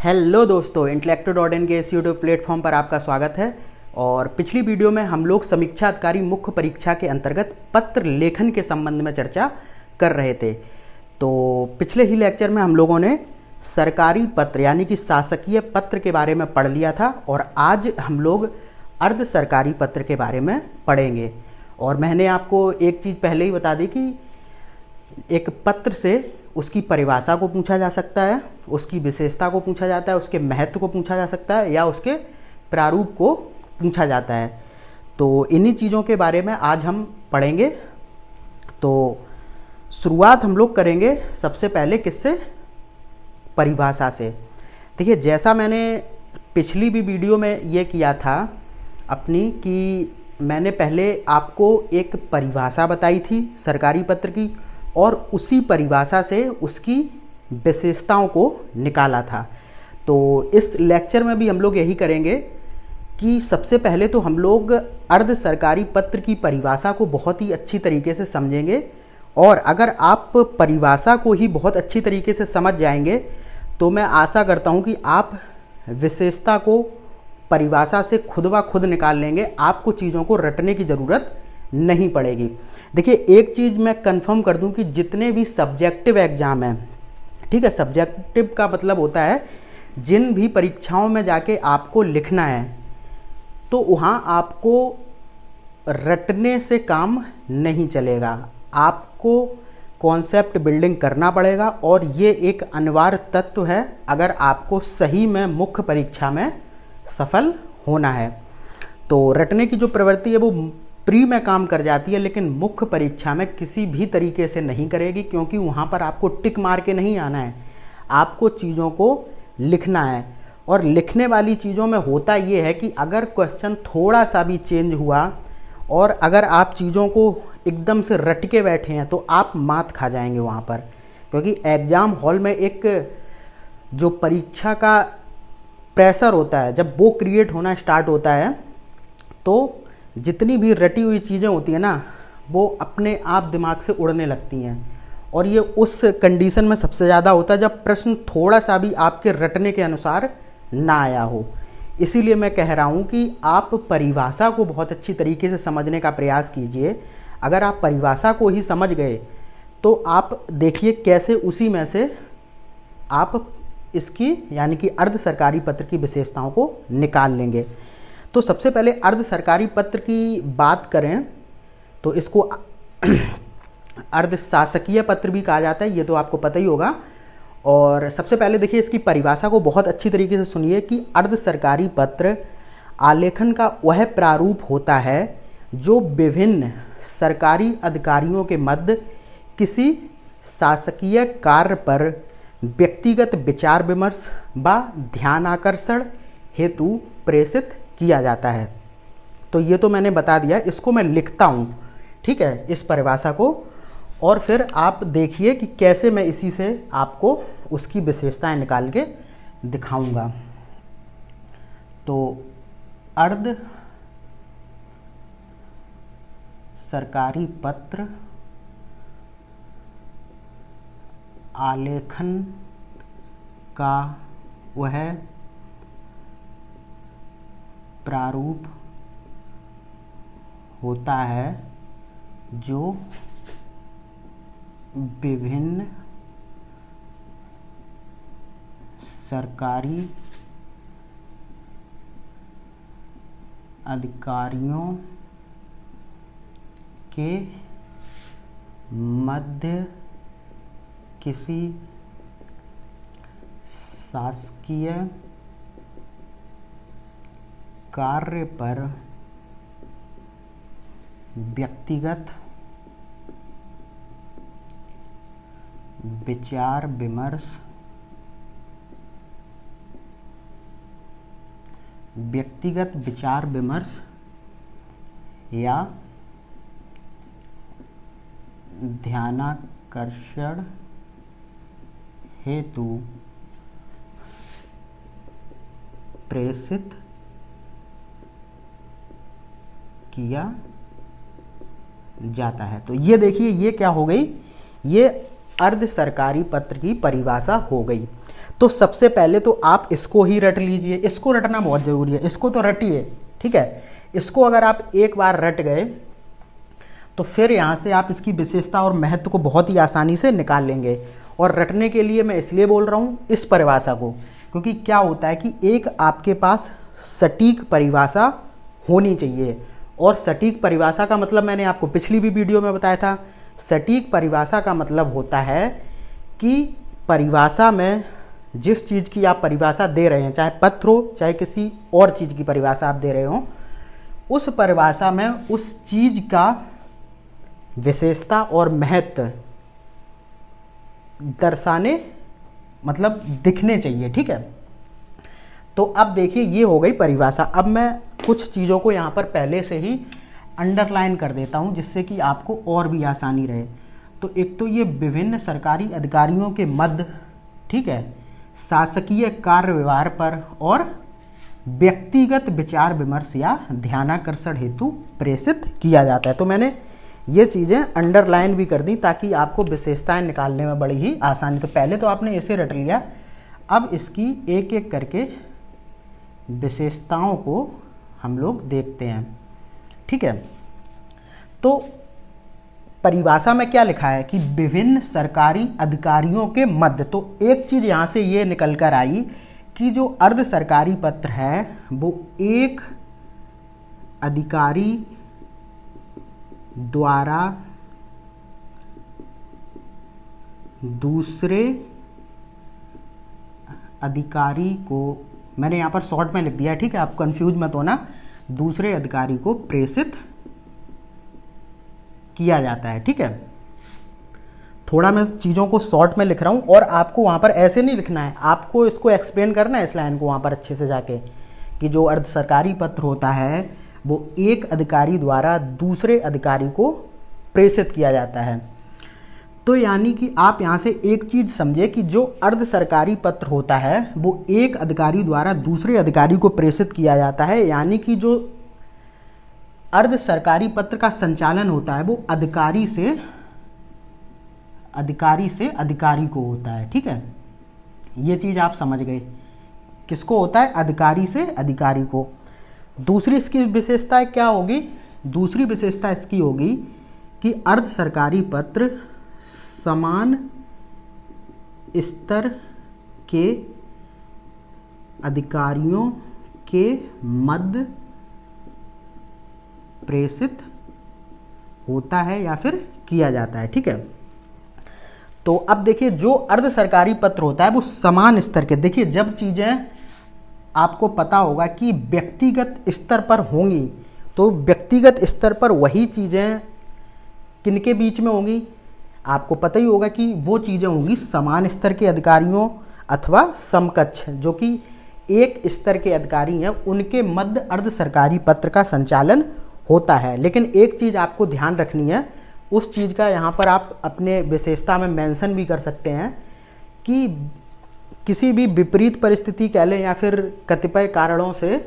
Hello दोस्तों, इंटेलेक्टो.इन के इस यूट्यूब प्लेटफॉर्म पर आपका स्वागत है। और पिछली वीडियो में हम लोग समीक्षा अधिकारी मुख्य परीक्षा के अंतर्गत पत्र लेखन के संबंध में चर्चा कर रहे थे। तो पिछले ही लेक्चर में हम लोगों ने सरकारी पत्र यानी कि शासकीय पत्र के बारे में पढ़ लिया था और आज हम लोग अर्ध सरकारी पत्र के बारे में पढ़ेंगे। और मैंने आपको एक चीज़ पहले ही बता दी कि एक पत्र से उसकी परिभाषा को पूछा जा सकता है, उसकी विशेषता को पूछा जाता है, उसके महत्व को पूछा जा सकता है या उसके प्रारूप को पूछा जाता है। तो इन्हीं चीज़ों के बारे में आज हम पढ़ेंगे। तो शुरुआत हम लोग करेंगे सबसे पहले किससे? परिभाषा से। देखिए, जैसा मैंने पिछली भी वीडियो में ये किया था अपनी कि मैंने पहले आपको एक परिभाषा बताई थी सरकारी पत्र की और उसी परिभाषा से उसकी विशेषताओं को निकाला था। तो इस लेक्चर में भी हम लोग यही करेंगे कि सबसे पहले तो हम लोग अर्ध सरकारी पत्र की परिभाषा को बहुत ही अच्छी तरीके से समझेंगे। और अगर आप परिभाषा को ही बहुत अच्छी तरीके से समझ जाएंगे तो मैं आशा करता हूं कि आप विशेषता को परिभाषा से खुद ब खुद निकाल लेंगे, आपको चीज़ों को रटने की ज़रूरत नहीं पड़ेगी। देखिए, एक चीज़ मैं कंफर्म कर दूं कि जितने भी सब्जेक्टिव एग्ज़ाम हैं, ठीक है, सब्जेक्टिव का मतलब होता है जिन भी परीक्षाओं में जाके आपको लिखना है तो वहाँ आपको रटने से काम नहीं चलेगा, आपको कॉन्सेप्ट बिल्डिंग करना पड़ेगा और ये एक अनिवार्य तत्व है अगर आपको सही में मुख्य परीक्षा में सफल होना है। तो रटने की जो प्रवृत्ति है वो प्री में काम कर जाती है लेकिन मुख्य परीक्षा में किसी भी तरीके से नहीं करेगी, क्योंकि वहाँ पर आपको टिक मार के नहीं आना है, आपको चीज़ों को लिखना है। और लिखने वाली चीज़ों में होता ये है कि अगर क्वेश्चन थोड़ा सा भी चेंज हुआ और अगर आप चीज़ों को एकदम से रट के बैठे हैं तो आप मात खा जाएंगे वहाँ पर, क्योंकि एग्ज़ाम हॉल में एक जो परीक्षा का प्रेशर होता है जब वो क्रिएट होना स्टार्ट होता है तो जितनी भी रटी हुई चीज़ें होती हैं ना वो अपने आप दिमाग से उड़ने लगती हैं। और ये उस कंडीशन में सबसे ज़्यादा होता है जब प्रश्न थोड़ा सा भी आपके रटने के अनुसार ना आया हो। इसीलिए मैं कह रहा हूँ कि आप परिभाषा को बहुत अच्छी तरीके से समझने का प्रयास कीजिए। अगर आप परिभाषा को ही समझ गए तो आप देखिए कैसे उसी में से आप इसकी यानी कि अर्ध सरकारी पत्र की विशेषताओं को निकाल लेंगे। तो सबसे पहले अर्ध सरकारी पत्र की बात करें तो इसको अर्ध शासकीय पत्र भी कहा जाता है, ये तो आपको पता ही होगा। और सबसे पहले देखिए इसकी परिभाषा को बहुत अच्छी तरीके से सुनिए कि अर्ध सरकारी पत्र आलेखन का वह प्रारूप होता है जो विभिन्न सरकारी अधिकारियों के मध्य किसी शासकीय कार्य पर व्यक्तिगत विचार विमर्श व ध्यानाकर्षण हेतु प्रेषित किया जाता है। तो ये तो मैंने बता दिया, इसको मैं लिखता हूँ, ठीक है, इस परिभाषा को, और फिर आप देखिए कि कैसे मैं इसी से आपको उसकी विशेषताएं निकाल के दिखाऊंगा। तो अर्ध सरकारी पत्र आलेखन का वह प्रारूप होता है जो विभिन्न सरकारी अधिकारियों के मध्य किसी शासकीय कार्य पर व्यक्तिगत विचार विमर्श या ध्यानाकर्षण हेतु प्रेषित किया जाता है। तो ये देखिए, ये क्या हो गई, ये अर्ध सरकारी पत्र की परिभाषा हो गई। तो सबसे पहले तो आप इसको ही रट लीजिए, इसको रटना बहुत ज़रूरी है, इसको तो रटिए, ठीक है। इसको अगर आप एक बार रट गए तो फिर यहाँ से आप इसकी विशेषता और महत्व को बहुत ही आसानी से निकाल लेंगे। और रटने के लिए मैं इसलिए बोल रहा हूँ इस परिभाषा को, क्योंकि क्या होता है कि एक आपके पास सटीक परिभाषा होनी चाहिए। और सटीक परिभाषा का मतलब मैंने आपको पिछली भी वीडियो में बताया था। सटीक परिभाषा का मतलब होता है कि परिभाषा में जिस चीज़ की आप परिभाषा दे रहे हैं, चाहे पत्र हो चाहे किसी और चीज़ की परिभाषा आप दे रहे हो, उस परिभाषा में उस चीज़ का विशेषता और महत्व दर्शाने मतलब दिखने चाहिए, ठीक है। तो अब देखिए ये हो गई परिभाषा। अब मैं कुछ चीज़ों को यहाँ पर पहले से ही अंडरलाइन कर देता हूँ जिससे कि आपको और भी आसानी रहे। तो एक तो ये विभिन्न सरकारी अधिकारियों के मध्य, ठीक है, शासकीय कार्य व्यवहार पर और व्यक्तिगत विचार विमर्श या ध्यानाकर्षण हेतु प्रेषित किया जाता है। तो मैंने ये चीज़ें अंडरलाइन भी कर दी ताकि आपको विशेषताएं निकालने में बड़ी ही आसानी। तो पहले तो आपने इसे रट लिया, अब इसकी एक एक करके विशेषताओं को हम लोग देखते हैं, ठीक है। तो परिभाषा में क्या लिखा है कि विभिन्न सरकारी अधिकारियों के मध्य, तो एक चीज़ यहाँ से ये निकल कर आई कि जो अर्ध सरकारी पत्र है वो एक अधिकारी द्वारा दूसरे अधिकारी को, मैंने यहाँ पर शॉर्ट में लिख दिया है, ठीक है, आप कंफ्यूज मत होना, दूसरे अधिकारी को प्रेषित किया जाता है, ठीक है। थोड़ा मैं चीज़ों को शॉर्ट में लिख रहा हूँ और आपको वहाँ पर ऐसे नहीं लिखना है, आपको इसको एक्सप्लेन करना है इस लाइन को वहाँ पर अच्छे से जाके कि जो अर्ध सरकारी पत्र होता है वो एक अधिकारी द्वारा दूसरे अधिकारी को प्रेषित किया जाता है। तो यानी कि आप यहाँ से एक चीज़ समझे कि जो अर्ध सरकारी पत्र होता है वो एक अधिकारी द्वारा दूसरे अधिकारी को प्रेषित किया जाता है, यानी कि जो अर्ध सरकारी पत्र का संचालन होता है वो अधिकारी से अधिकारी को होता है, ठीक है। ये चीज़ आप समझ गए, किसको होता है, अधिकारी से अधिकारी को। दूसरी इसकी विशेषता क्या होगी, दूसरी विशेषता इसकी होगी कि अर्ध सरकारी पत्र समान स्तर के अधिकारियों के मध्य प्रेषित होता है या फिर किया जाता है, ठीक है। तो अब देखिए जो अर्ध सरकारी पत्र होता है वो समान स्तर के, देखिए जब चीज़ें आपको पता होगा कि व्यक्तिगत स्तर पर होंगी तो व्यक्तिगत स्तर पर वही चीज़ें किनके बीच में होंगी, आपको पता ही होगा कि वो चीज़ें होंगी समान स्तर के अधिकारियों अथवा समकक्ष, जो कि एक स्तर के अधिकारी हैं उनके मध्य अर्ध सरकारी पत्र का संचालन होता है। लेकिन एक चीज़ आपको ध्यान रखनी है, उस चीज़ का यहाँ पर आप अपने विशेषता में मेंशन भी कर सकते हैं कि किसी भी विपरीत परिस्थिति कह लें या फिर कतिपय कारणों से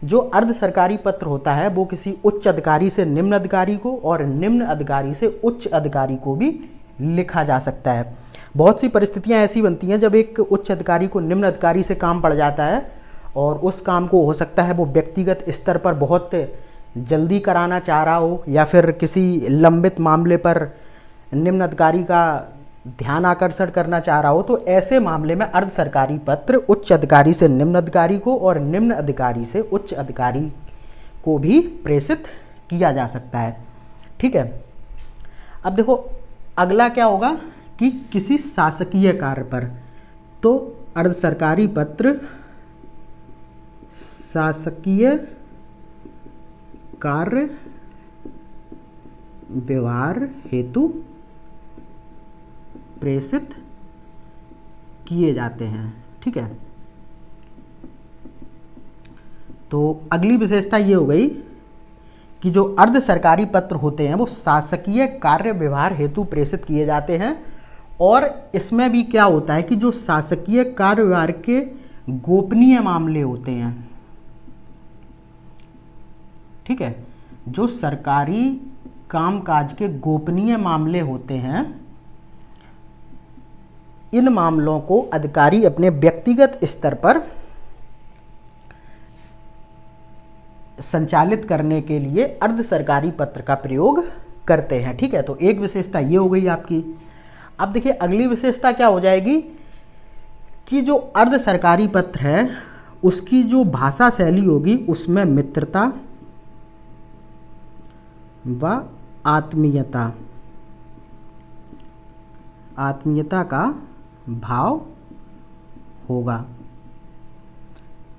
जो अर्ध सरकारी पत्र होता है वो किसी उच्च अधिकारी से निम्न अधिकारी को और निम्न अधिकारी से उच्च अधिकारी को भी लिखा जा सकता है। बहुत सी परिस्थितियां ऐसी बनती हैं जब एक उच्च अधिकारी को निम्न अधिकारी से काम पड़ जाता है और उस काम को हो सकता है वो व्यक्तिगत स्तर पर बहुत जल्दी कराना चाह रहा हो या फिर किसी लंबित मामले पर निम्न अधिकारी का ध्यान आकर्षण करना चाह रहा हो, तो ऐसे मामले में अर्ध सरकारी पत्र उच्च अधिकारी से निम्न अधिकारी को और निम्न अधिकारी से उच्च अधिकारी को भी प्रेषित किया जा सकता है, ठीक है। अब देखो अगला क्या होगा कि किसी शासकीय कार्य पर, तो अर्ध सरकारी पत्र शासकीय कार्य व्यवहार हेतु प्रेषित किए जाते हैं, ठीक है। तो अगली विशेषता ये हो गई कि जो अर्ध सरकारी पत्र होते हैं वो शासकीय कार्य व्यवहार हेतु प्रेषित किए जाते हैं। और इसमें भी क्या होता है कि जो शासकीय कार्य व्यवहार के गोपनीय मामले होते हैं, ठीक है, जो सरकारी कामकाज के गोपनीय मामले होते हैं इन मामलों को अधिकारी अपने व्यक्तिगत स्तर पर संचालित करने के लिए अर्ध सरकारी पत्र का प्रयोग करते हैं। ठीक है, तो एक विशेषता ये हो गई आपकी। अब देखिए अगली विशेषता क्या हो जाएगी कि जो अर्ध सरकारी पत्र है उसकी जो भाषा शैली होगी उसमें मित्रता व आत्मीयता का भाव होगा।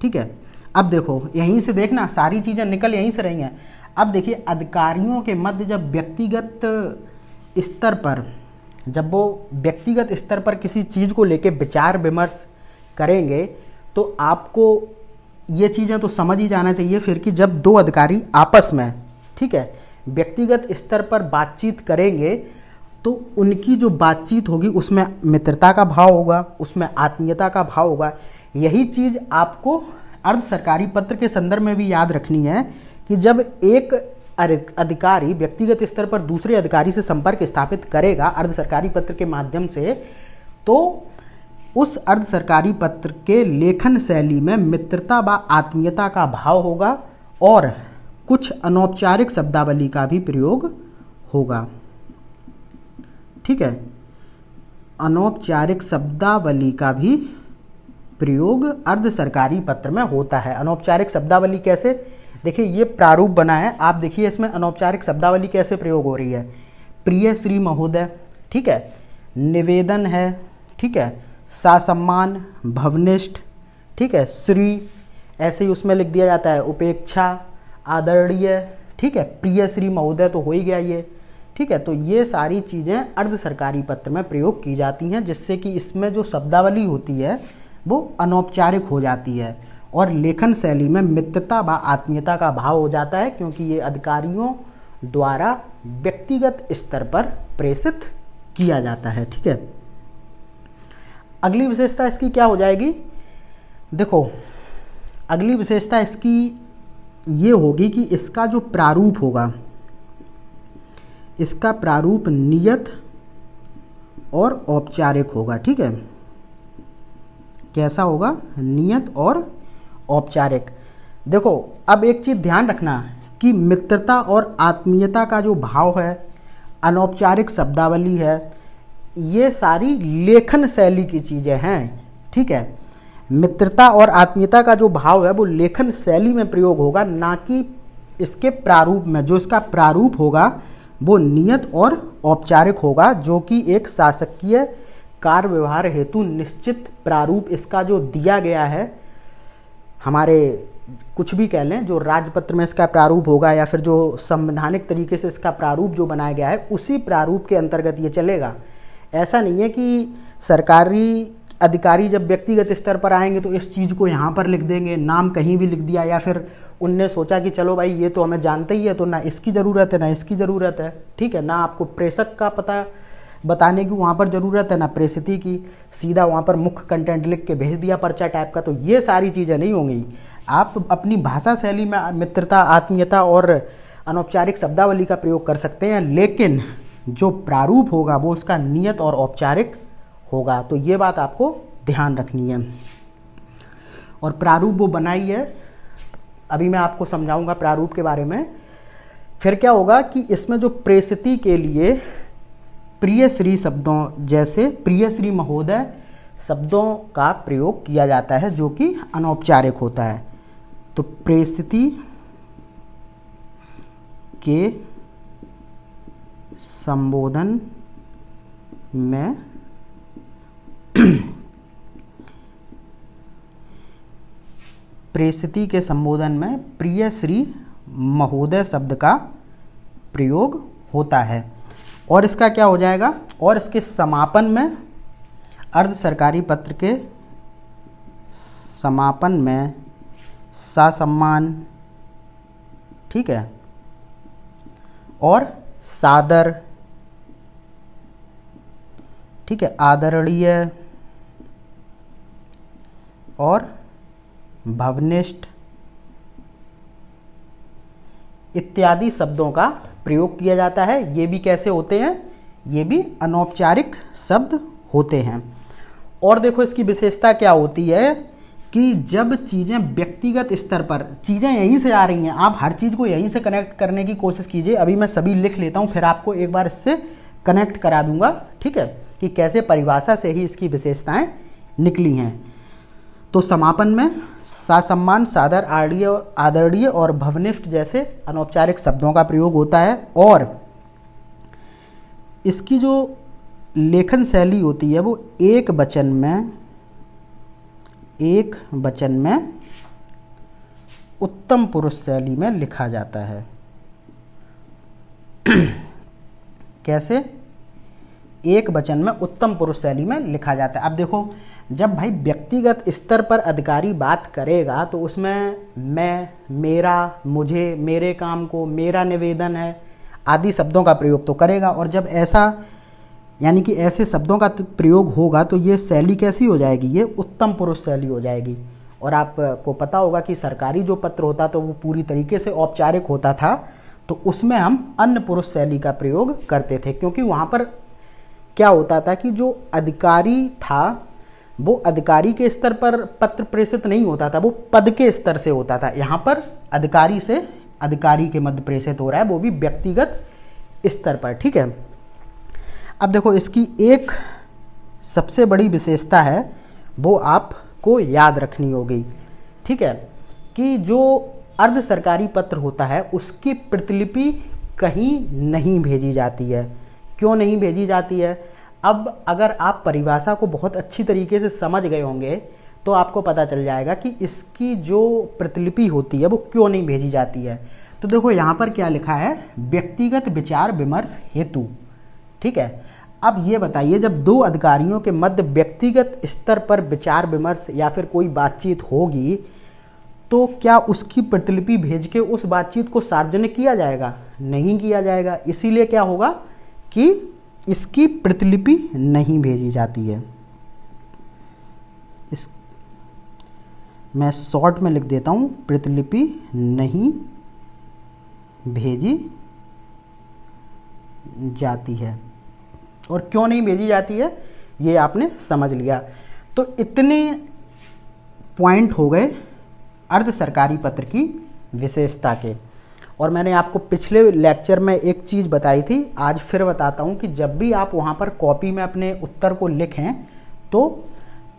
ठीक है, अब देखो यहीं से देखना सारी चीज़ें निकल यहीं से रही हैं। अब देखिए अधिकारियों के मध्य जब व्यक्तिगत स्तर पर, जब वो व्यक्तिगत स्तर पर किसी चीज़ को लेके विचार विमर्श करेंगे तो आपको ये चीज़ें तो समझ ही जाना चाहिए फिर कि जब दो अधिकारी आपस में, ठीक है, व्यक्तिगत स्तर पर बातचीत करेंगे तो उनकी जो बातचीत होगी उसमें मित्रता का भाव होगा, उसमें आत्मीयता का भाव होगा। यही चीज़ आपको अर्ध सरकारी पत्र के संदर्भ में भी याद रखनी है कि जब एक अधिकारी व्यक्तिगत स्तर पर दूसरे अधिकारी से संपर्क स्थापित करेगा अर्ध सरकारी पत्र के माध्यम से, तो उस अर्ध सरकारी पत्र के लेखन शैली में मित्रता व आत्मीयता का भाव होगा और कुछ अनौपचारिक शब्दावली का भी प्रयोग होगा। ठीक है, अनौपचारिक शब्दावली का भी प्रयोग अर्ध सरकारी पत्र में होता है। अनौपचारिक शब्दावली कैसे, देखिए ये प्रारूप बना है, आप देखिए इसमें अनौपचारिक शब्दावली कैसे प्रयोग हो रही है। प्रिय श्री महोदय, ठीक है, निवेदन है, ठीक है, सासम्मान, भवनिष्ठ, ठीक है, श्री, ऐसे ही उसमें लिख दिया जाता है उपेक्षा, आदरणीय, ठीक है, प्रिय श्री महोदय तो हो ही गया ये। ठीक है, तो ये सारी चीज़ें अर्ध सरकारी पत्र में प्रयोग की जाती हैं जिससे कि इसमें जो शब्दावली होती है वो अनौपचारिक हो जाती है और लेखन शैली में मित्रता व आत्मीयता का भाव हो जाता है क्योंकि ये अधिकारियों द्वारा व्यक्तिगत स्तर पर प्रेषित किया जाता है। ठीक है, अगली विशेषता इसकी क्या हो जाएगी, देखो अगली विशेषता इसकी ये होगी कि इसका जो प्रारूप होगा, इसका प्रारूप नियत और औपचारिक होगा। ठीक है, कैसा होगा, नियत और औपचारिक। देखो अब एक चीज़ ध्यान रखना कि मित्रता और आत्मीयता का जो भाव है, अनौपचारिक शब्दावली है, ये सारी लेखन शैली की चीज़ें हैं। ठीक है, मित्रता और आत्मीयता का जो भाव है वो लेखन शैली में प्रयोग होगा, ना कि इसके प्रारूप में। जो इसका प्रारूप होगा वो नियत और औपचारिक होगा, जो कि एक शासकीय कार्य व्यवहार हेतु निश्चित प्रारूप इसका जो दिया गया है, हमारे कुछ भी कह लें, जो राजपत्र में इसका प्रारूप होगा या फिर जो संवैधानिक तरीके से इसका प्रारूप जो बनाया गया है उसी प्रारूप के अंतर्गत ये चलेगा। ऐसा नहीं है कि सरकारी अधिकारी जब व्यक्तिगत स्तर पर आएंगे तो इस चीज़ को यहाँ पर लिख देंगे, नाम कहीं भी लिख दिया, या फिर उनने सोचा कि चलो भाई ये तो हमें जानते ही है तो ना इसकी ज़रूरत है ना इसकी ज़रूरत है। ठीक है, ना आपको प्रेषक का पता बताने की वहाँ पर ज़रूरत है ना प्रेषिती की, सीधा वहाँ पर मुख्य कंटेंट लिख के भेज दिया पर्चा टाइप का। तो ये सारी चीज़ें नहीं होंगी। आप अपनी भाषा शैली में मित्रता, आत्मीयता और अनौपचारिक शब्दावली का प्रयोग कर सकते हैं, लेकिन जो प्रारूप होगा वो उसका नियत और औपचारिक होगा। तो ये बात आपको ध्यान रखनी है। और प्रारूप वो बनाई है, अभी मैं आपको समझाऊंगा प्रारूप के बारे में। फिर क्या होगा कि इसमें जो प्रेषिती के लिए प्रिय श्री शब्दों जैसे प्रिय श्री महोदय शब्दों का प्रयोग किया जाता है जो कि अनौपचारिक होता है। तो प्रेषिती के संबोधन में प्रेषिती के संबोधन में प्रिय श्री महोदय शब्द का प्रयोग होता है। और इसका क्या हो जाएगा, और इसके समापन में अर्ध सरकारी पत्र के समापन में ससम्मान, ठीक है, और सादर, ठीक है, आदरणीय और भवनिष्ठ इत्यादि शब्दों का प्रयोग किया जाता है। ये भी कैसे होते हैं, ये भी अनौपचारिक शब्द होते हैं। और देखो इसकी विशेषता क्या होती है कि जब चीज़ें व्यक्तिगत स्तर पर, चीज़ें यहीं से आ रही हैं, आप हर चीज़ को यहीं से कनेक्ट करने की कोशिश कीजिए। अभी मैं सभी लिख लेता हूँ, फिर आपको एक बार इससे कनेक्ट करा दूंगा, ठीक है, कि कैसे परिभाषा से ही इसकी विशेषताएं निकली हैं। तो समापन में ससम्मान, सादर, आदरणीय और भवनिष्ठ जैसे अनौपचारिक शब्दों का प्रयोग होता है। और इसकी जो लेखन शैली होती है वो एक वचन में उत्तम पुरुष शैली में लिखा जाता है। कैसे? एक वचन में उत्तम पुरुष शैली में लिखा जाता है। अब देखो, जब भाई व्यक्तिगत स्तर पर अधिकारी बात करेगा तो उसमें मैं, मेरा, मुझे, मेरे काम को, मेरा निवेदन है आदि शब्दों का प्रयोग तो करेगा। और जब ऐसा, यानी कि ऐसे शब्दों का प्रयोग होगा तो ये शैली कैसी हो जाएगी? ये उत्तम पुरुष शैली हो जाएगी। और आपको पता होगा कि सरकारी जो पत्र होता तो वो पूरी तरीके से औपचारिक होता था, तो उसमें हम अन्य पुरुष शैली का प्रयोग करते थे, क्योंकि वहाँ पर क्या होता था कि जो अधिकारी था वो अधिकारी के स्तर पर पत्र प्रेषित नहीं होता था, वो पद के स्तर से होता था। यहाँ पर अधिकारी से अधिकारी के मध्य प्रेषित हो रहा है, वो भी व्यक्तिगत स्तर पर, ठीक है। अब देखो, इसकी एक सबसे बड़ी विशेषता है, वो आपको याद रखनी होगी, ठीक है, कि जो अर्ध सरकारी पत्र होता है उसकी प्रतिलिपि कहीं नहीं भेजी जाती है। क्यों नहीं भेजी जाती है? अब अगर आप परिभाषा को बहुत अच्छी तरीके से समझ गए होंगे तो आपको पता चल जाएगा कि इसकी जो प्रतिलिपि होती है वो क्यों नहीं भेजी जाती है। तो देखो यहाँ पर क्या लिखा है, व्यक्तिगत विचार विमर्श हेतु, ठीक है। अब ये बताइए, जब दो अधिकारियों के मध्य व्यक्तिगत स्तर पर विचार विमर्श या फिर कोई बातचीत होगी तो क्या उसकी प्रतिलिपि भेज के उस बातचीत को सार्वजनिक किया जाएगा? नहीं किया जाएगा। इसीलिए क्या होगा कि इसकी प्रतिलिपि नहीं भेजी जाती है। मैं शॉर्ट में लिख देता हूं, प्रतिलिपि नहीं भेजी जाती है। और क्यों नहीं भेजी जाती है ये आपने समझ लिया। तो इतने पॉइंट हो गए अर्ध सरकारी पत्र की विशेषता के। और मैंने आपको पिछले लेक्चर में एक चीज़ बताई थी, आज फिर बताता हूँ कि जब भी आप वहाँ पर कॉपी में अपने उत्तर को लिखें तो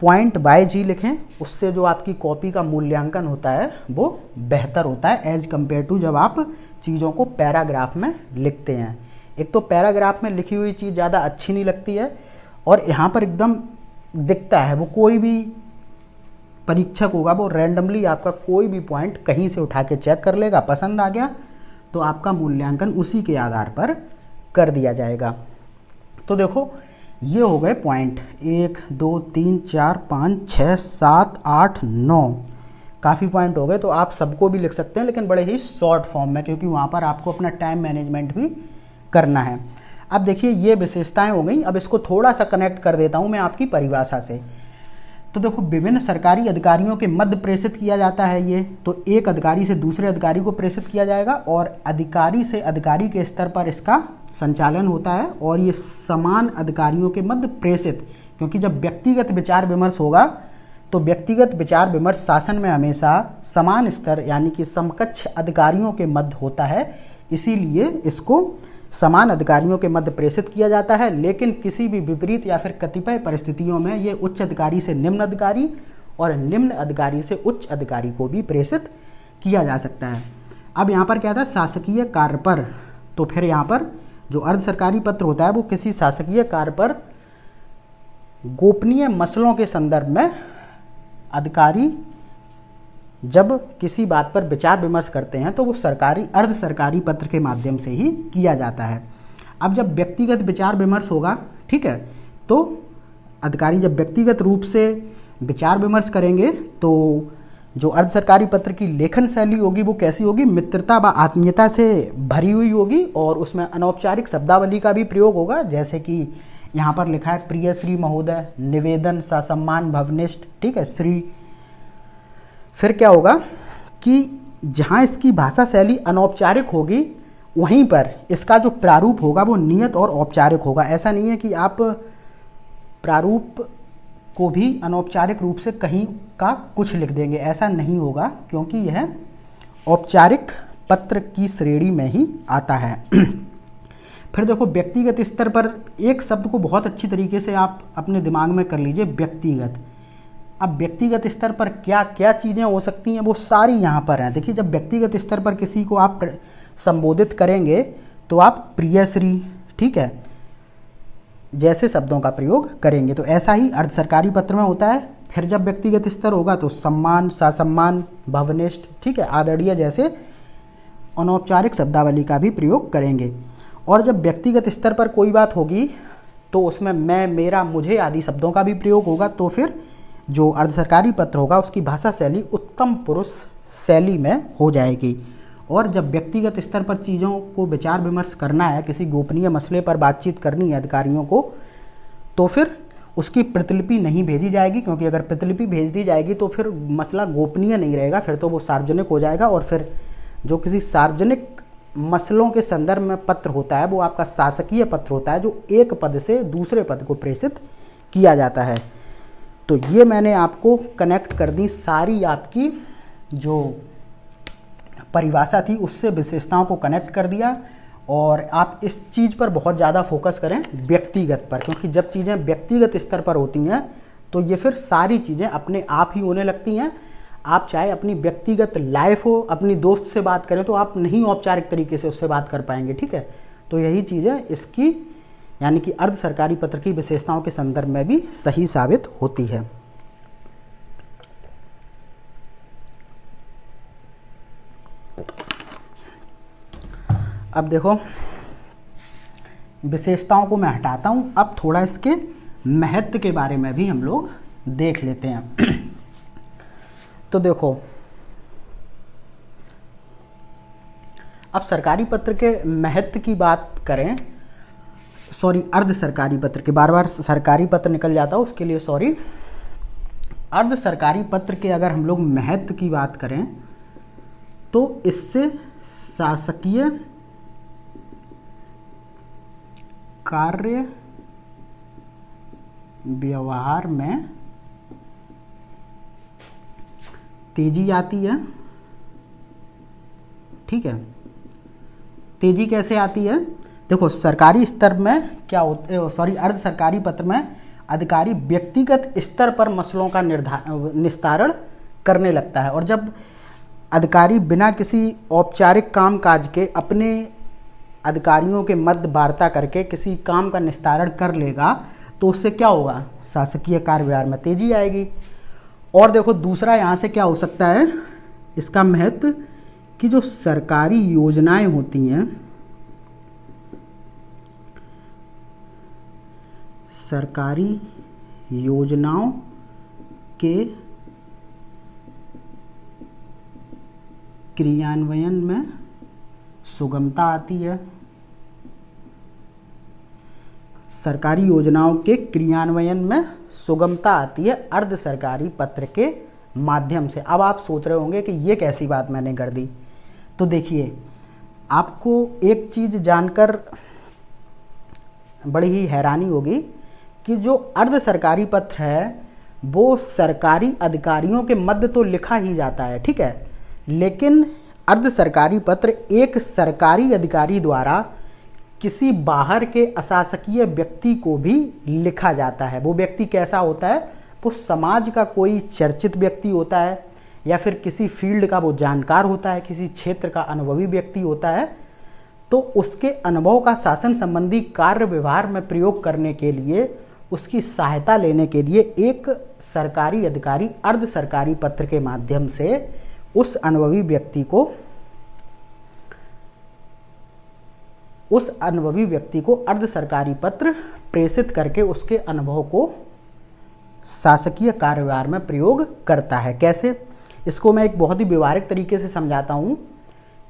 पॉइंट वाइज ही लिखें। उससे जो आपकी कॉपी का मूल्यांकन होता है वो बेहतर होता है एज कम्पेयर टू जब आप चीज़ों को पैराग्राफ में लिखते हैं। एक तो पैराग्राफ में लिखी हुई चीज़ ज़्यादा अच्छी नहीं लगती है, और यहाँ पर एकदम दिखता है, वो कोई भी परीक्षक होगा वो रैंडमली आपका कोई भी पॉइंट कहीं से उठा के चेक कर लेगा, पसंद आ गया तो आपका मूल्यांकन उसी के आधार पर कर दिया जाएगा। तो देखो, ये हो गए पॉइंट 1 2 3 4 5 6 7 8 9, काफ़ी पॉइंट हो गए। तो आप सबको भी लिख सकते हैं, लेकिन बड़े ही शॉर्ट फॉर्म में, क्योंकि वहाँ पर आपको अपना टाइम मैनेजमेंट भी करना है। अब देखिए, ये विशेषताएं हो गई। अब इसको थोड़ा सा कनेक्ट कर देता हूँ मैं आपकी परिभाषा से। तो देखो, विभिन्न सरकारी अधिकारियों के मध्य प्रेषित किया जाता है ये, तो एक अधिकारी से दूसरे अधिकारी को प्रेषित किया जाएगा और अधिकारी से अधिकारी के स्तर पर इसका संचालन होता है। और ये समान अधिकारियों के मध्य प्रेषित, क्योंकि जब व्यक्तिगत विचार विमर्श होगा तो व्यक्तिगत विचार विमर्श शासन में हमेशा समान स्तर यानी कि समकक्ष अधिकारियों के मध्य होता है, इसीलिए इसको समान अधिकारियों के मध्य प्रेषित किया जाता है। लेकिन किसी भी विपरीत या फिर कतिपय परिस्थितियों में ये उच्च अधिकारी से निम्न अधिकारी और निम्न अधिकारी से उच्च अधिकारी को भी प्रेषित किया जा सकता है। अब यहाँ पर क्या था, शासकीय कार्य पर, तो फिर यहाँ पर जो अर्ध सरकारी पत्र होता है वो किसी शासकीय कार्य पर गोपनीय मसलों के संदर्भ में अधिकारी जब किसी बात पर विचार विमर्श करते हैं तो वो सरकारी अर्ध सरकारी पत्र के माध्यम से ही किया जाता है। अब जब व्यक्तिगत विचार विमर्श होगा, ठीक है, तो अधिकारी जब व्यक्तिगत रूप से विचार विमर्श करेंगे तो जो अर्ध सरकारी पत्र की लेखन शैली होगी वो कैसी होगी, मित्रता व आत्मीयता से भरी हुई होगी और उसमें अनौपचारिक शब्दावली का भी प्रयोग होगा, जैसे कि यहाँ पर लिखा है प्रिय श्री महोदय, निवेदन, ससम्मान, भवनिष्ठ, ठीक है, श्री। फिर क्या होगा कि जहाँ इसकी भाषा शैली अनौपचारिक होगी वहीं पर इसका जो प्रारूप होगा वो नियत और औपचारिक होगा। ऐसा नहीं है कि आप प्रारूप को भी अनौपचारिक रूप से कहीं का कुछ लिख देंगे, ऐसा नहीं होगा क्योंकि यह औपचारिक पत्र की श्रेणी में ही आता है। फिर देखो व्यक्तिगत स्तर पर एक शब्द को बहुत अच्छी तरीके से आप अपने दिमाग में कर लीजिए, व्यक्तिगत। अब व्यक्तिगत स्तर पर क्या क्या चीज़ें हो सकती हैं वो सारी यहाँ पर हैं। देखिए जब व्यक्तिगत स्तर पर किसी को आप संबोधित करेंगे तो आप प्रियश्री, ठीक है, जैसे शब्दों का प्रयोग करेंगे। तो ऐसा ही अर्ध सरकारी पत्र में होता है। फिर जब व्यक्तिगत स्तर होगा तो सम्मान, ससम्मान, भवनिष्ठ, ठीक है, आदरणीय जैसे अनौपचारिक शब्दावली का भी प्रयोग करेंगे। और जब व्यक्तिगत स्तर पर कोई बात होगी तो उसमें मैं, मेरा, मुझे आदि शब्दों का भी प्रयोग होगा। तो फिर जो अर्ध सरकारी पत्र होगा उसकी भाषा शैली उत्तम पुरुष शैली में हो जाएगी। और जब व्यक्तिगत स्तर पर चीज़ों को विचार विमर्श करना है, किसी गोपनीय मसले पर बातचीत करनी है अधिकारियों को, तो फिर उसकी प्रतिलिपि नहीं भेजी जाएगी, क्योंकि अगर प्रतिलिपि भेज दी जाएगी तो फिर मसला गोपनीय नहीं रहेगा, फिर तो वो सार्वजनिक हो जाएगा। और फिर जो किसी सार्वजनिक मसलों के संदर्भ में पत्र होता है वो आपका शासकीय पत्र होता है, जो एक पद से दूसरे पद को प्रेषित किया जाता है। तो ये मैंने आपको कनेक्ट कर दी सारी, आपकी जो परिभाषा थी उससे विशेषताओं को कनेक्ट कर दिया। और आप इस चीज़ पर बहुत ज़्यादा फोकस करें, व्यक्तिगत पर, क्योंकि जब चीज़ें व्यक्तिगत स्तर पर होती हैं तो ये फिर सारी चीज़ें अपने आप ही होने लगती हैं। आप चाहे अपनी व्यक्तिगत लाइफ हो, अपनी दोस्त से बात करें तो आप नहीं औपचारिक तरीके से उससे बात कर पाएंगे, ठीक है। तो यही चीज़ें इसकी यानी कि अर्ध सरकारी पत्र की विशेषताओं के संदर्भ में भी सही साबित होती है। अब देखो विशेषताओं को मैं हटाता हूं, अब थोड़ा इसके महत्व के बारे में भी हम लोग देख लेते हैं। तो देखो अब सरकारी पत्र के महत्व की बात करें, सॉरी अर्ध सरकारी पत्र के, बार बार सरकारी पत्र निकल जाता है उसके लिए सॉरी। अर्ध सरकारी पत्र के अगर हम लोग महत्व की बात करें तो इससे शासकीय कार्य व्यवहार में तेजी आती है, ठीक है। तेजी कैसे आती है? देखो सरकारी स्तर में क्या होता, सॉरी अर्ध सरकारी पत्र में अधिकारी व्यक्तिगत स्तर पर मसलों का निस्तारण करने लगता है। और जब अधिकारी बिना किसी औपचारिक काम काज के अपने अधिकारियों के मध्य वार्ता करके किसी काम का निस्तारण कर लेगा तो उससे क्या होगा, शासकीय कार्य व्यवहार में तेजी आएगी। और देखो दूसरा यहाँ से क्या हो सकता है इसका महत्व, कि जो सरकारी योजनाएं होती हैं, सरकारी योजनाओं के क्रियान्वयन में सुगमता आती है। सरकारी योजनाओं के क्रियान्वयन में सुगमता आती है अर्ध सरकारी पत्र के माध्यम से। अब आप सोच रहे होंगे कि ये कैसी बात मैंने कर दी। तो देखिए आपको एक चीज़ जानकर बड़ी ही हैरानी होगी कि जो अर्ध सरकारी पत्र है वो सरकारी अधिकारियों के मध्य तो लिखा ही जाता है, ठीक है, लेकिन अर्ध सरकारी पत्र एक सरकारी अधिकारी द्वारा किसी बाहर के अशासकीय व्यक्ति को भी लिखा जाता है। वो व्यक्ति कैसा होता है, वो समाज का कोई चर्चित व्यक्ति होता है या फिर किसी फील्ड का वो जानकार होता है, किसी क्षेत्र का अनुभवी व्यक्ति होता है। तो उसके अनुभव का शासन संबंधी कार्य व्यवहार में प्रयोग करने के लिए, उसकी सहायता लेने के लिए एक सरकारी अधिकारी अर्ध सरकारी पत्र के माध्यम से उस अनुभवी व्यक्ति को अर्ध सरकारी पत्र प्रेषित करके उसके अनुभव को शासकीय कार्यव्यवहार में प्रयोग करता है। कैसे, इसको मैं एक बहुत ही व्यवहारिक तरीके से समझाता हूँ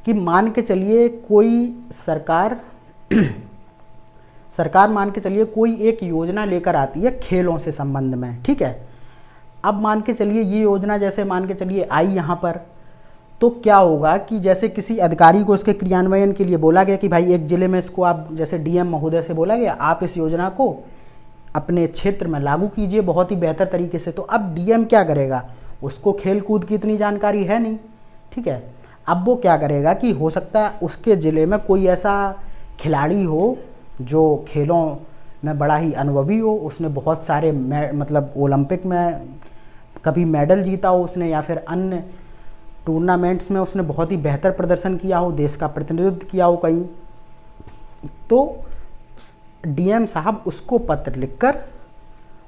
कि मान के चलिए कोई सरकार मान के चलिए कोई एक योजना लेकर आती है खेलों से संबंध में, ठीक है। अब मान के चलिए ये योजना जैसे मान के चलिए आई यहाँ पर, तो क्या होगा कि जैसे किसी अधिकारी को इसके क्रियान्वयन के लिए बोला गया कि भाई एक ज़िले में इसको आप, जैसे डीएम महोदय से बोला गया आप इस योजना को अपने क्षेत्र में लागू कीजिए बहुत ही बेहतर तरीके से। तो अब डीएम क्या करेगा, उसको खेल कूद की इतनी जानकारी है नहीं, ठीक है। अब वो क्या करेगा कि हो सकता है उसके ज़िले में कोई ऐसा खिलाड़ी हो जो खेलों में बड़ा ही अनुभवी हो, उसने बहुत सारे मतलब ओलंपिक में कभी मेडल जीता हो उसने, या फिर अन्य टूर्नामेंट्स में उसने बहुत ही बेहतर प्रदर्शन किया हो, देश का प्रतिनिधित्व किया हो कहीं, तो डीएम साहब उसको पत्र लिखकर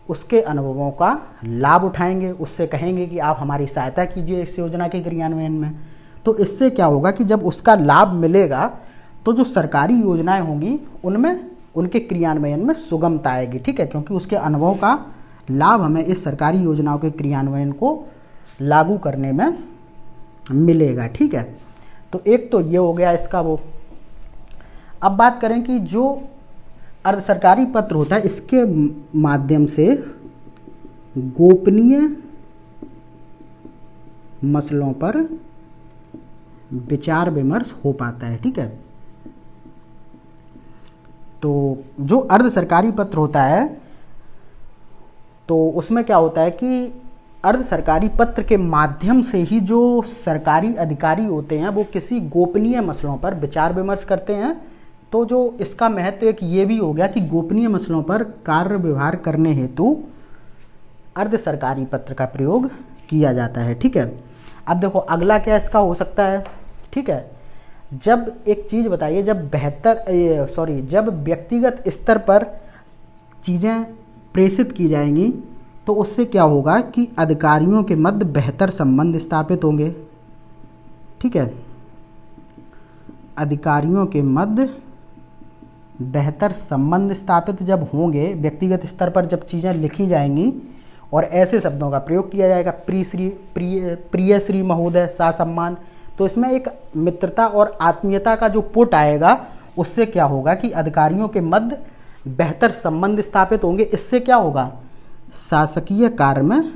उसके अनुभवों का लाभ उठाएंगे, उससे कहेंगे कि आप हमारी सहायता कीजिए इस योजना के क्रियान्वयन में। तो इससे क्या होगा कि जब उसका लाभ मिलेगा तो जो सरकारी योजनाएं होंगी उनमें उनके क्रियान्वयन में सुगमता आएगी, ठीक है, क्योंकि उसके अनुभव का लाभ हमें इस सरकारी योजनाओं के क्रियान्वयन को लागू करने में मिलेगा, ठीक है। तो एक तो ये हो गया इसका वो। अब बात करें कि जो अर्ध सरकारी पत्र होता है इसके माध्यम से गोपनीय मसलों पर विचार विमर्श हो पाता है, ठीक है। तो जो अर्ध सरकारी पत्र होता है तो उसमें क्या होता है कि अर्ध सरकारी पत्र के माध्यम से ही जो सरकारी अधिकारी होते हैं वो किसी गोपनीय मसलों पर विचार विमर्श करते हैं। तो जो इसका महत्व एक ये भी हो गया कि गोपनीय मसलों पर कार्य व्यवहार करने हेतु अर्ध सरकारी पत्र का प्रयोग किया जाता है, ठीक है। अब देखो अगला क्या इसका हो सकता है, ठीक है। जब एक चीज़ बताइए, जब व्यक्तिगत स्तर पर चीज़ें प्रेषित की जाएंगी तो उससे क्या होगा कि अधिकारियों के मध्य बेहतर संबंध स्थापित होंगे, ठीक है। अधिकारियों के मध्य बेहतर संबंध स्थापित जब होंगे, व्यक्तिगत स्तर पर जब चीज़ें लिखी जाएंगी और ऐसे शब्दों का प्रयोग किया जाएगा, प्रिय श्री महोदय, सा सम्मान, तो इसमें एक मित्रता और आत्मीयता का जो पुट आएगा उससे क्या होगा कि अधिकारियों के मध्य बेहतर संबंध स्थापित होंगे। इससे क्या होगा, शासकीय कार्य में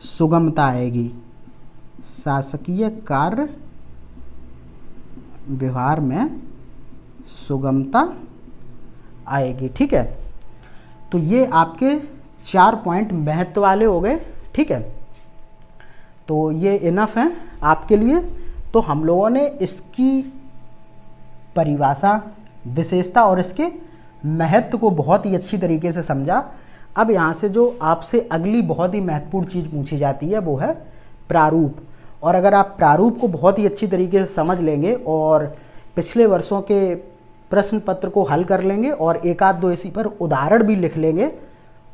सुगमता आएगी, शासकीय कार्य व्यवहार में सुगमता आएगी, ठीक है। तो ये आपके 4 पॉइंट महत्व वाले हो गए, ठीक है। तो ये इनफ है आपके लिए। तो हम लोगों ने इसकी परिभाषा, विशेषता और इसके महत्व को बहुत ही अच्छी तरीके से समझा। अब यहाँ से जो आपसे अगली बहुत ही महत्वपूर्ण चीज़ पूछी जाती है वो है प्रारूप। और अगर आप प्रारूप को बहुत ही अच्छी तरीके से समझ लेंगे और पिछले वर्षों के प्रश्न पत्र को हल कर लेंगे और एक आध दो इसी पर उदाहरण भी लिख लेंगे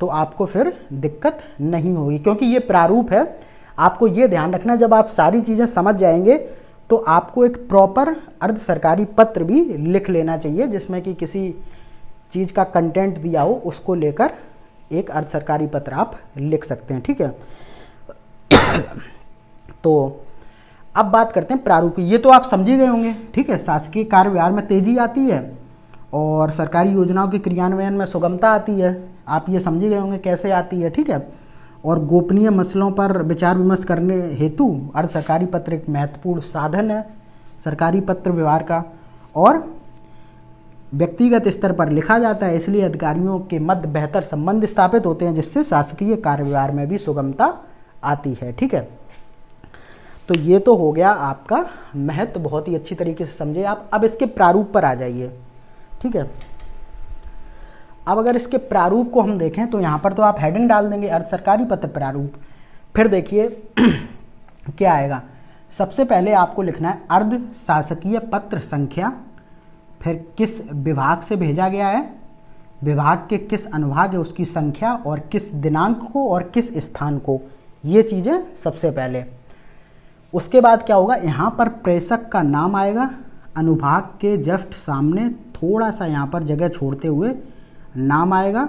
तो आपको फिर दिक्कत नहीं होगी, क्योंकि ये प्रारूप है। आपको ये ध्यान रखना, जब आप सारी चीज़ें समझ जाएंगे तो आपको एक प्रॉपर अर्ध सरकारी पत्र भी लिख लेना चाहिए जिसमें कि किसी चीज़ का कंटेंट दिया हो, उसको लेकर एक अर्ध सरकारी पत्र आप लिख सकते हैं, ठीक है। तो अब बात करते हैं प्रारूप की। ये तो आप समझ ही गए होंगे, ठीक है। शासकीय कार्य व्यवहार में तेजी आती है और सरकारी योजनाओं के क्रियान्वयन में सुगमता आती है, आप ये समझ ही गए होंगे कैसे आती है, ठीक है। और गोपनीय मसलों पर विचार विमर्श करने हेतु अर्ध सरकारी पत्र एक महत्वपूर्ण साधन है सरकारी पत्र व्यवहार का, और व्यक्तिगत स्तर पर लिखा जाता है, इसलिए अधिकारियों के मध्य बेहतर संबंध स्थापित होते हैं जिससे शासकीय कार्य व्यवहार में भी सुगमता आती है, ठीक है। तो ये तो हो गया आपका महत्व, बहुत ही अच्छी तरीके से समझे आप। अब इसके प्रारूप पर आ जाइए, ठीक है। अब अगर इसके प्रारूप को हम देखें तो यहाँ पर तो आप हेडिंग डाल देंगे अर्ध सरकारी पत्र प्रारूप। फिर देखिए क्या आएगा, सबसे पहले आपको लिखना है अर्ध शासकीय पत्र संख्या, फिर किस विभाग से भेजा गया है, विभाग के किस अनुभाग है उसकी संख्या, और किस दिनांक को और किस स्थान को, ये चीज़ें सबसे पहले। उसके बाद क्या होगा, यहाँ पर प्रेषक का नाम आएगा, अनुभाग के जस्ट सामने थोड़ा सा यहाँ पर जगह छोड़ते हुए नाम आएगा,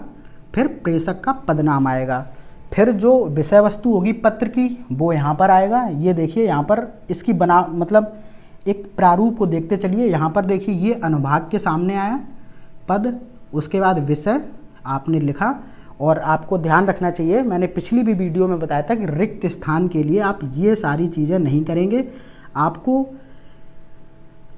फिर प्रेषक का पदनाम आएगा, फिर जो विषय वस्तु होगी पत्र की वो यहाँ पर आएगा। ये देखिए यहाँ पर इसकी मतलब एक प्रारूप को देखते चलिए। यहाँ पर देखिए ये अनुभाग के सामने आया पद, उसके बाद विषय आपने लिखा। और आपको ध्यान रखना चाहिए, मैंने पिछली भी वीडियो में बताया था कि रिक्त स्थान के लिए आप ये सारी चीज़ें नहीं करेंगे, आपको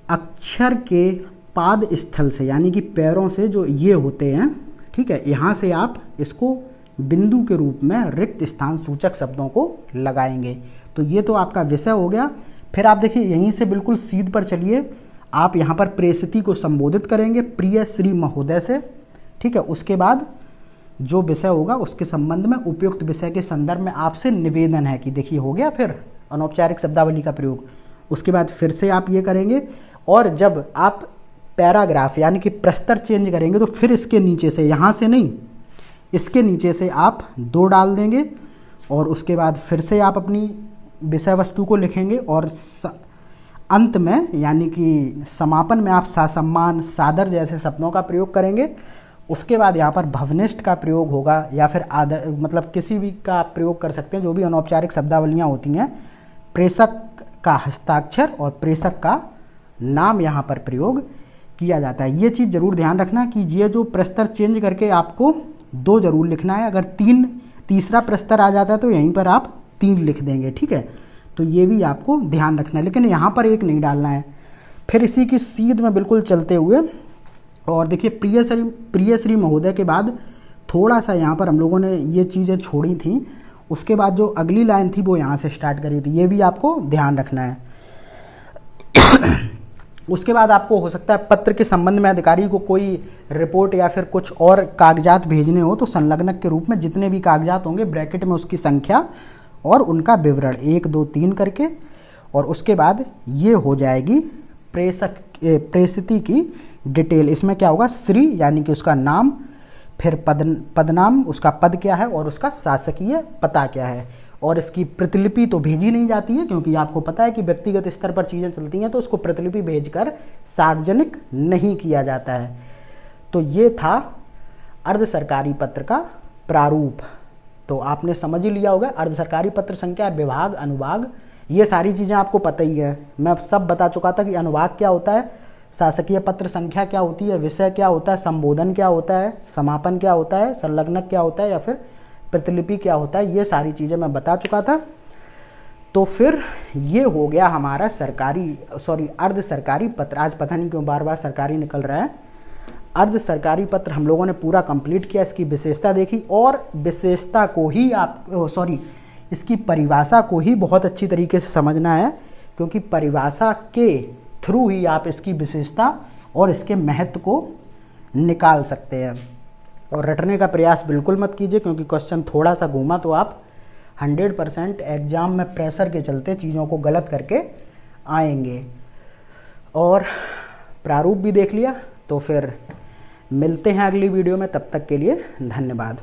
अक्षर के पाद स्थल से यानी कि पैरों से जो ये होते हैं ठीक है, यहाँ से आप इसको बिंदु के रूप में रिक्त स्थान सूचक शब्दों को लगाएंगे। तो ये तो आपका विषय हो गया। फिर आप देखिए यहीं से बिल्कुल सीध पर चलिए, आप यहाँ पर प्रेषिती को संबोधित करेंगे प्रिय श्री महोदय से, ठीक है। उसके बाद जो विषय होगा उसके संबंध में उपयुक्त विषय के संदर्भ में आपसे निवेदन है कि देखिए हो गया फिर अनौपचारिक शब्दावली का प्रयोग। उसके बाद फिर से आप ये करेंगे, और जब आप पैराग्राफ यानी कि प्रस्तर चेंज करेंगे तो फिर इसके नीचे से, यहाँ से नहीं, इसके नीचे से आप 2 डाल देंगे, और उसके बाद फिर से आप अपनी विषय वस्तु को लिखेंगे, और अंत में यानी कि समापन में आप ससम्मान सादर जैसे शब्दों का प्रयोग करेंगे। उसके बाद यहाँ पर भवनिष्ठ का प्रयोग होगा, या फिर आदर मतलब किसी भी का आप प्रयोग कर सकते हैं, जो भी अनौपचारिक शब्दावलियाँ होती हैं। प्रेषक का हस्ताक्षर और प्रेषक का नाम यहाँ पर प्रयोग किया जाता है। ये चीज़ ज़रूर ध्यान रखना कि ये जो प्रस्तर चेंज करके आपको 2 जरूर लिखना है। अगर तीसरा प्रस्तर आ जाता है तो यहीं पर आप 3 लिख देंगे, ठीक है। तो ये भी आपको ध्यान रखना है, लेकिन यहाँ पर 1 नहीं डालना है। फिर इसी की सीध में बिल्कुल चलते हुए, और देखिए प्रिय श्री महोदय के बाद थोड़ा सा यहाँ पर हम लोगों ने ये चीज़ें छोड़ी थी। उसके बाद जो अगली लाइन थी वो यहाँ से स्टार्ट करी थी, ये भी आपको ध्यान रखना है। उसके बाद आपको हो सकता है पत्र के संबंध में अधिकारी को कोई रिपोर्ट या फिर कुछ और कागजात भेजने हो, तो संलग्नक के रूप में जितने भी कागजात होंगे ब्रैकेट में उसकी संख्या और उनका विवरण 1 2 3 करके, और उसके बाद ये हो जाएगी प्रेषिती की डिटेल। इसमें क्या होगा, श्री यानी कि उसका नाम, फिर पदनाम, उसका पद क्या है और उसका शासकीय पता क्या है। और इसकी प्रतिलिपि तो भेजी नहीं जाती है, क्योंकि आपको पता है कि व्यक्तिगत स्तर पर चीज़ें चलती हैं, तो उसको प्रतिलिपि भेजकर सार्वजनिक नहीं किया जाता है। तो ये था अर्ध सरकारी पत्र का प्रारूप। तो आपने समझ ही लिया होगा, अर्ध सरकारी पत्र संख्या, विभाग, अनुभाग, ये सारी चीज़ें आपको पता ही है। मैं सब बता चुका था कि अनुभाग क्या होता है, शासकीय पत्र संख्या क्या होती है, विषय क्या होता है, संबोधन क्या होता है, समापन क्या होता है, संलग्नक क्या होता है, या फिर प्रतिलिपि क्या होता है, ये सारी चीज़ें मैं बता चुका था। तो फिर ये हो गया हमारा अर्ध सरकारी पत्र। आज पता नहीं क्यों बार बार सरकारी निकल रहा है। अर्ध सरकारी पत्र हम लोगों ने पूरा कंप्लीट किया, इसकी विशेषता देखी, और विशेषता को ही इसकी परिभाषा को ही बहुत अच्छी तरीके से समझना है, क्योंकि परिभाषा के थ्रू ही आप इसकी विशेषता और इसके महत्व को निकाल सकते हैं। और रटने का प्रयास बिल्कुल मत कीजिए, क्योंकि क्वेश्चन थोड़ा सा घूमा तो आप 100% एग्जाम में प्रेशर के चलते चीज़ों को गलत करके आएंगे। और प्रारूप भी देख लिया, तो फिर मिलते हैं अगली वीडियो में। तब तक के लिए धन्यवाद।